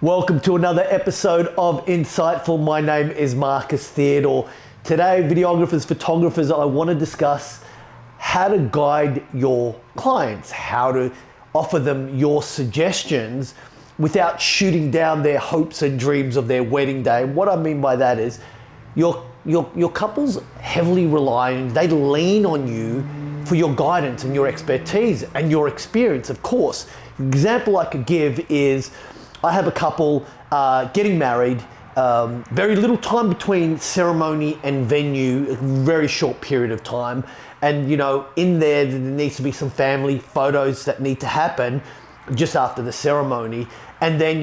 Welcome to another episode of Insightful. My name is Marcus Theodore. Today, videographers, photographers, I want to discuss how to guide your clients, how to offer them your suggestions without shooting down their hopes and dreams of their wedding day. What I mean by that is your couples heavily they lean on you for your guidance and your expertise and your experience, of course. An example I could give is I have a couple getting married, very little time between ceremony and venue, a very short period of time. And in there needs to be some family photos that need to happen just after the ceremony. And then,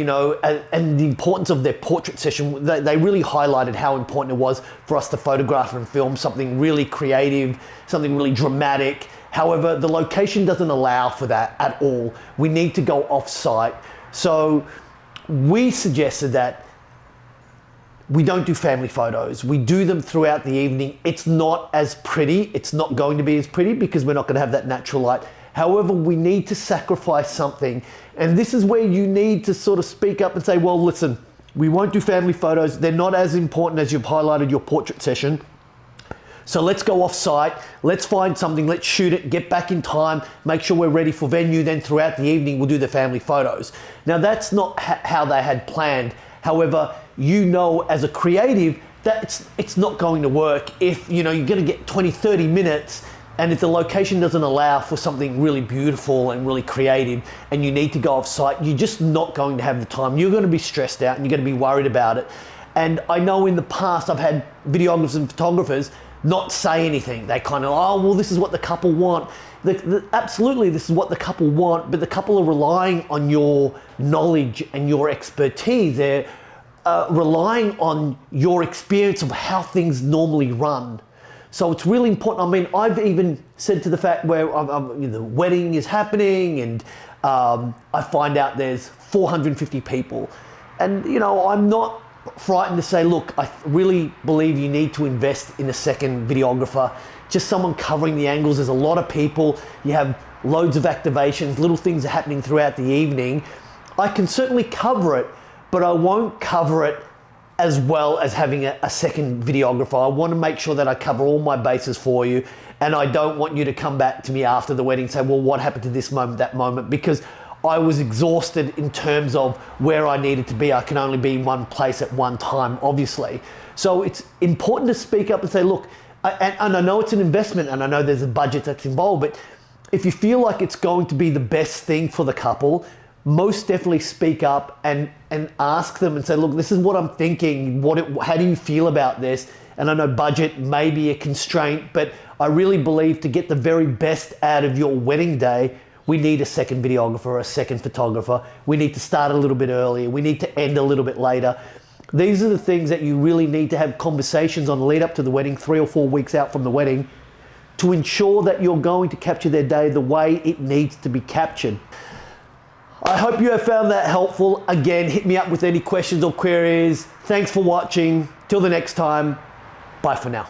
and the importance of their portrait session, they really highlighted how important it was for us to photograph and film something really creative, something really dramatic. However, the location doesn't allow for that at all. We need to go off-site. So we suggested that we don't do family photos. We do them throughout the evening. It's not as pretty. It's not going to be as pretty because we're not going to have that natural light. However, we need to sacrifice something. And this is where you need to sort of speak up and say, well, listen, we won't do family photos. They're not as important as you've highlighted your portrait session. So let's go off site. Let's find something. Let's shoot it, get back in time, make sure we're ready for venue. Then throughout the evening, we'll do the family photos. Now, that's not how they had planned. However, as a creative, that it's not going to work if, you're going to get 20, 30 minutes and if the location doesn't allow for something really beautiful and really creative and you need to go off site, you're just not going to have the time. You're going to be stressed out and you're going to be worried about it. And I know in the past, I've had videographers and photographers not say anything. They kind of, oh, well, this is what the couple want. Absolutely, this is what the couple want, but the couple are relying on your knowledge and your expertise. They're relying on your experience of how things normally run. So it's really important. I mean, I've even said to the fact where the wedding is happening and I find out there's 450 people. And, I'm not frightened to say, look, I really believe you need to invest in a second videographer, just someone covering the angles. There's a lot of people. You have loads of activations, little things are happening throughout the evening. I can certainly cover it, but I won't cover it as well as having a second videographer. I want to make sure that I cover all my bases for you. And I don't want you to come back to me after the wedding and say, well, what happened to this moment, that moment? Because I was exhausted in terms of where I needed to be. I can only be in one place at one time, obviously. So it's important to speak up and say, look, and I know it's an investment and I know there's a budget that's involved, but if you feel like it's going to be the best thing for the couple, most definitely speak up and ask them and say, look, this is what I'm thinking. How do you feel about this? And I know budget may be a constraint, but I really believe to get the very best out of your wedding day, we need a second videographer, a second photographer. We need to start a little bit earlier. We need to end a little bit later. These are the things that you really need to have conversations on lead up to the wedding, 3 or 4 weeks out from the wedding, to ensure that you're going to capture their day the way it needs to be captured. I hope you have found that helpful. Again, hit me up with any questions or queries. Thanks for watching. Till the next time, bye for now.